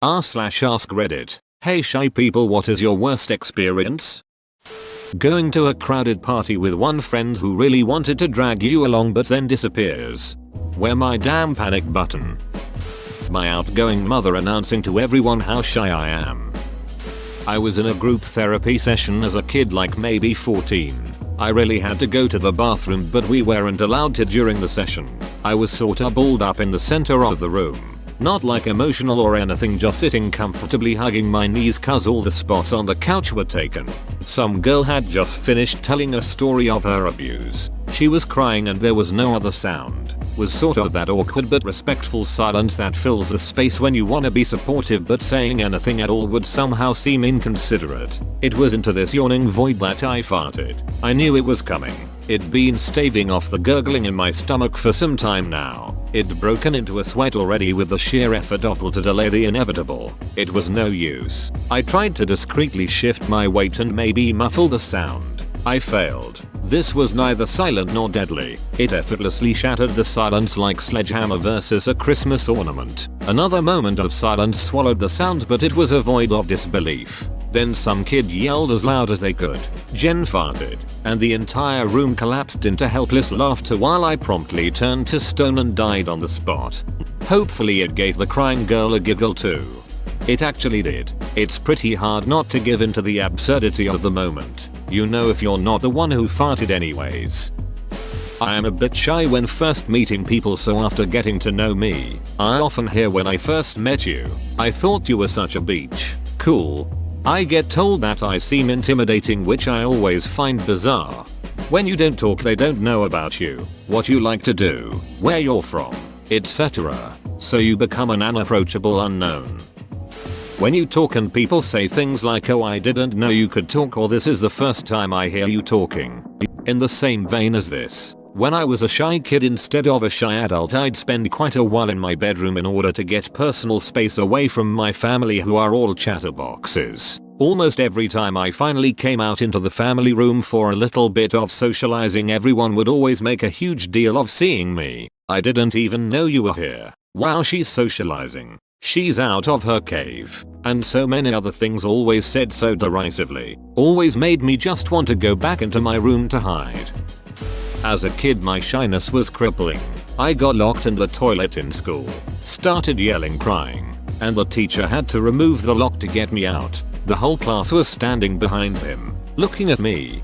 r/ask Reddit. Hey shy people, what is your worst experience? Going to a crowded party with one friend who really wanted to drag you along but then disappears. Where my damn panic button. My outgoing mother announcing to everyone how shy I am. I was in a group therapy session as a kid, like maybe 14. I really had to go to the bathroom but we weren't allowed to during the session. I was sorta balled up in the center of the room. Not like emotional or anything, just sitting comfortably hugging my knees cause all the spots on the couch were taken. Some girl had just finished telling a story of her abuse. She was crying and there was no other sound. Was sort of that awkward but respectful silence that fills the space when you wanna be supportive but saying anything at all would somehow seem inconsiderate. It was into this yawning void that I farted. I knew it was coming. It'd been staving off the gurgling in my stomach for some time now. It'd broken into a sweat already with the sheer effort of will to delay the inevitable. It was no use. I tried to discreetly shift my weight and maybe muffle the sound. I failed. This was neither silent nor deadly. It effortlessly shattered the silence like sledgehammer versus a Christmas ornament. Another moment of silence swallowed the sound, but it was a void of disbelief. Then some kid yelled as loud as they could. Jen farted, and the entire room collapsed into helpless laughter while I promptly turned to stone and died on the spot. Hopefully it gave the crying girl a giggle too. It actually did. It's pretty hard not to give in to the absurdity of the moment. You know if you're not the one who farted anyways. I am a bit shy when first meeting people, so after getting to know me, I often hear when I first met you, I thought you were such a beach. Cool. I get told that I seem intimidating, which I always find bizarre. When you don't talk, they don't know about you, what you like to do, where you're from, etc. So you become an unapproachable unknown. When you talk and people say things like, oh I didn't know you could talk, or this is the first time I hear you talking. In the same vein as this, when I was a shy kid instead of a shy adult, I'd spend quite a while in my bedroom in order to get personal space away from my family who are all chatterboxes. Almost every time I finally came out into the family room for a little bit of socializing, everyone would always make a huge deal of seeing me. I didn't even know you were here. Wow, she's socializing. She's out of her cave. And so many other things always said so derisively. Always made me just want to go back into my room to hide. As a kid, my shyness was crippling. I got locked in the toilet in school, started yelling, crying, and the teacher had to remove the lock to get me out. The whole class was standing behind him, looking at me.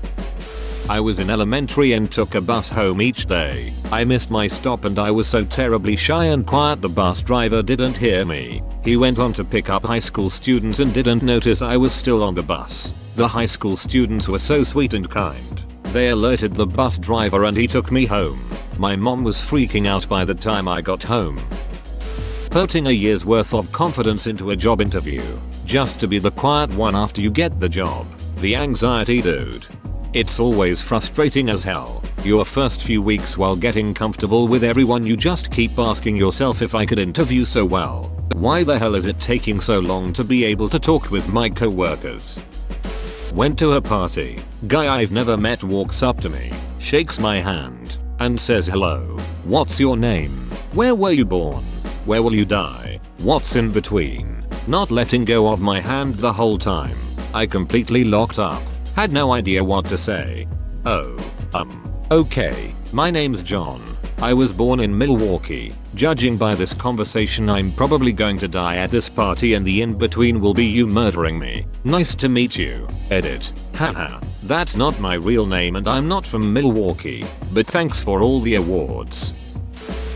I was in elementary and took a bus home each day. I missed my stop and I was so terribly shy and quiet the bus driver didn't hear me. He went on to pick up high school students and didn't notice I was still on the bus. The high school students were so sweet and kind. They alerted the bus driver and he took me home. My mom was freaking out by the time I got home. Putting a year's worth of confidence into a job interview, just to be the quiet one after you get the job. The anxiety, dude. It's always frustrating as hell. Your first few weeks while getting comfortable with everyone, you just keep asking yourself, if I could interview so well, why the hell is it taking so long to be able to talk with my coworkers? Went to a party. Guy I've never met walks up to me, shakes my hand, and says hello. What's your name? Where were you born? Where will you die? What's in between? Not letting go of my hand the whole time. I completely locked up. Had no idea what to say. Okay, my name's John. I was born in Milwaukee. Judging by this conversation, I'm probably going to die at this party and the in-between will be you murdering me. Nice to meet you. Edit. Haha. That's not my real name and I'm not from Milwaukee, but thanks for all the awards.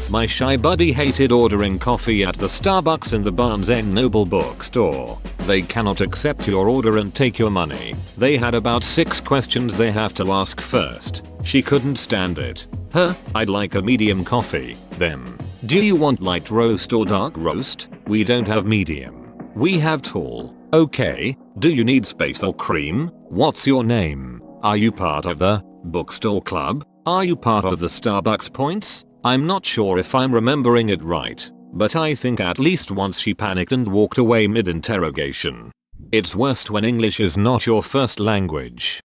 My shy buddy hated ordering coffee at the Starbucks in the Barnes & Noble bookstore. They cannot accept your order and take your money. They had about 6 questions they have to ask first. She couldn't stand it. I'd like a medium coffee. Them. Do you want light roast or dark roast? We don't have medium. We have tall. Okay. Do you need space or cream? What's your name? Are you part of the bookstore club? Are you part of the Starbucks points? I'm not sure if I'm remembering it right, but I think at least once she panicked and walked away mid-interrogation. It's worst when English is not your first language.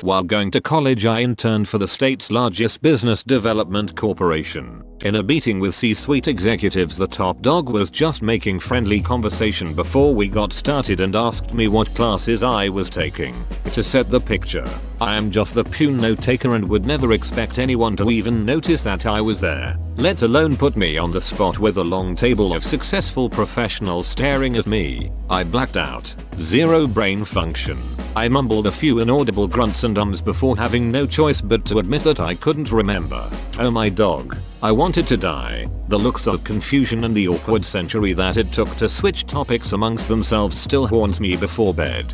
While going to college, I interned for the state's largest business development corporation. In a meeting with C-suite executives, the top dog was just making friendly conversation before we got started and asked me what classes I was taking. To set the picture, I am just the pew note taker and would never expect anyone to even notice that I was there, let alone put me on the spot with a long table of successful professionals staring at me. I blacked out. Zero brain function. I mumbled a few inaudible grunts and ums before having no choice but to admit that I couldn't remember. Oh my dog. I wanted to die. The looks of confusion and the awkward century that it took to switch topics amongst themselves still haunts me before bed.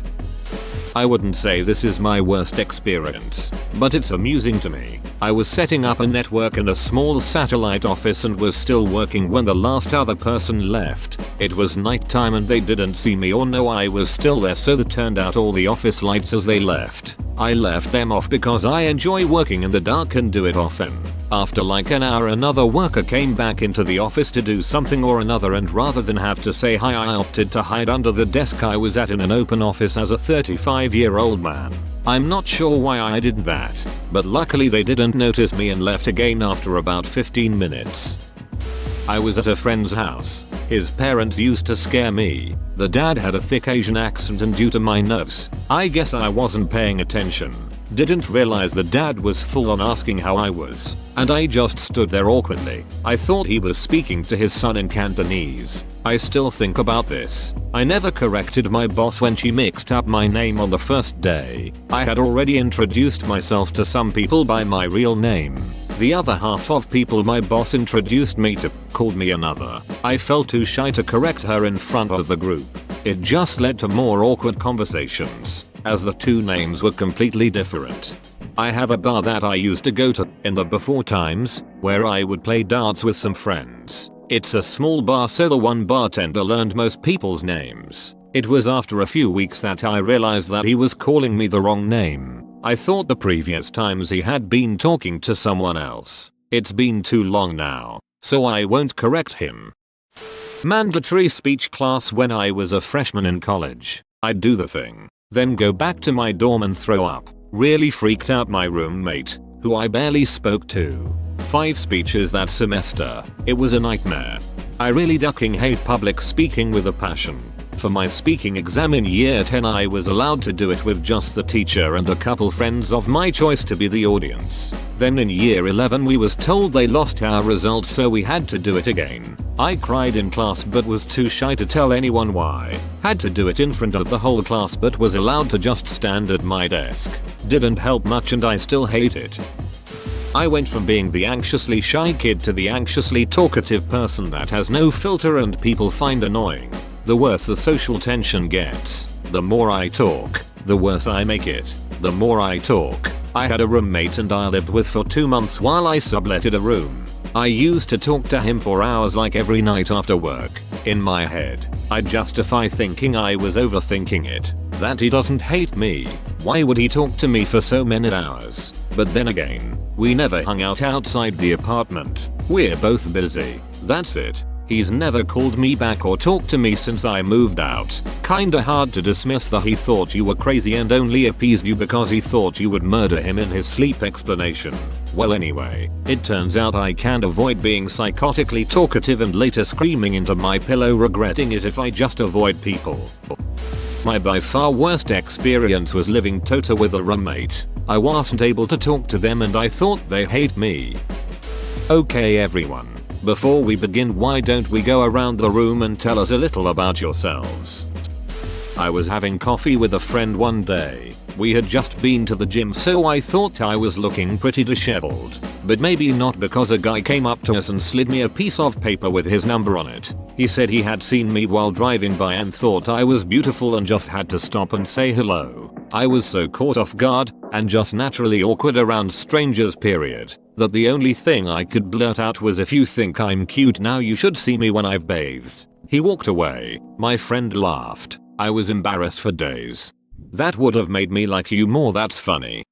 I wouldn't say this is my worst experience, but it's amusing to me. I was setting up a network in a small satellite office and was still working when the last other person left. It was nighttime and they didn't see me or know I was still there, so they turned out all the office lights as they left. I left them off because I enjoy working in the dark and do it often. After like an hour, another worker came back into the office to do something or another, and rather than have to say hi, I opted to hide under the desk I was at in an open office as a 35-year-old man. I'm not sure why I did that, but luckily they didn't notice me and left again after about 15 minutes. I was at a friend's house. His parents used to scare me. The dad had a thick Asian accent, and due to my nerves, I guess I wasn't paying attention. Didn't realize the dad was full on asking how I was, and I just stood there awkwardly. I thought he was speaking to his son in Cantonese. I still think about this. I never corrected my boss when she mixed up my name on the first day. I had already introduced myself to some people by my real name. The other half of people my boss introduced me to called me another. I felt too shy to correct her in front of the group. It just led to more awkward conversations, as the two names were completely different. I have a bar that I used to go to in the before times, where I would play darts with some friends. It's a small bar, so the one bartender learned most people's names. It was after a few weeks that I realized that he was calling me the wrong name. I thought the previous times he had been talking to someone else. It's been too long now, so I won't correct him. Mandatory speech class when I was a freshman in college. I'd do the thing, then go back to my dorm and throw up. Really freaked out my roommate, who I barely spoke to. 5 speeches that semester. It was a nightmare. I really fucking hate public speaking with a passion. For my speaking exam in year 10, I was allowed to do it with just the teacher and a couple friends of my choice to be the audience. Then in year 11 we was told they lost our results, so we had to do it again. I cried in class but was too shy to tell anyone why. Had to do it in front of the whole class but was allowed to just stand at my desk. Didn't help much and I still hate it. I went from being the anxiously shy kid to the anxiously talkative person that has no filter and people find annoying. The worse the social tension gets. The more I talk, the worse I make it. The more I talk. I had a roommate and I lived with for 2 months while I subletted a room. I used to talk to him for hours like every night after work. In my head, I'd justify thinking I was overthinking it. That he doesn't hate me. Why would he talk to me for so many hours? But then again, we never hung out outside the apartment. We're both busy. That's it. He's never called me back or talked to me since I moved out. Kinda hard to dismiss the he thought you were crazy and only appeased you because he thought you would murder him in his sleep explanation. Well anyway, it turns out I can't avoid being psychotically talkative and later screaming into my pillow regretting it if I just avoid people. My by far worst experience was living toto with a roommate. I wasn't able to talk to them and I thought they hate me. Okay everyone. Before we begin, why don't we go around the room and tell us a little about yourselves? I was having coffee with a friend one day. We had just been to the gym, so I thought I was looking pretty disheveled. But maybe not, because a guy came up to us and slid me a piece of paper with his number on it. He said he had seen me while driving by and thought I was beautiful and just had to stop and say hello. I was so caught off guard and just naturally awkward around strangers period, that the only thing I could blurt out was, "If you think I'm cute now, you should see me when I've bathed." He walked away. My friend laughed. I was embarrassed for days. That would have made me like you more. That's funny.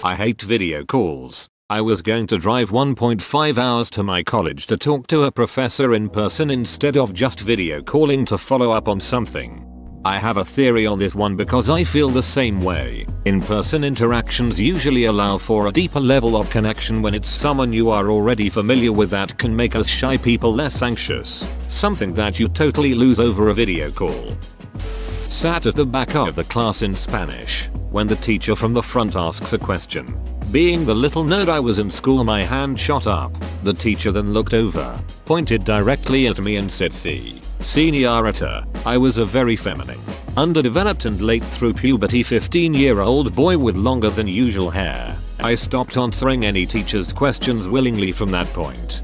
I hate video calls. I was going to drive 1.5 hours to my college to talk to a professor in person instead of just video calling to follow up on something. I have a theory on this one because I feel the same way. In-person interactions usually allow for a deeper level of connection when it's someone you are already familiar with. That can make us shy people less anxious, something that you totally lose over a video call. Sat at the back of the class in Spanish, when the teacher from the front asks a question. Being the little nerd I was in school, my hand shot up. The teacher then looked over, pointed directly at me and said, "See, Señorita." I was a very feminine, underdeveloped and late through puberty 15-year-old boy with longer than usual hair. I stopped answering any teacher's questions willingly from that point.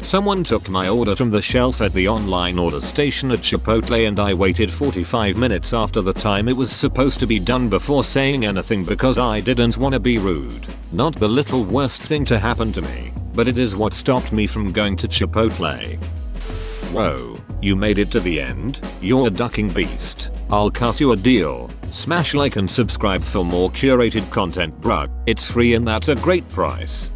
Someone took my order from the shelf at the online order station at Chipotle and I waited 45 minutes after the time it was supposed to be done before saying anything because I didn't want to be rude. Not the little worst thing to happen to me, but it is what stopped me from going to Chipotle. Whoa, you made it to the end? You're a ducking beast. I'll cut you a deal. Smash like and subscribe for more curated content, bruh. It's free and that's a great price.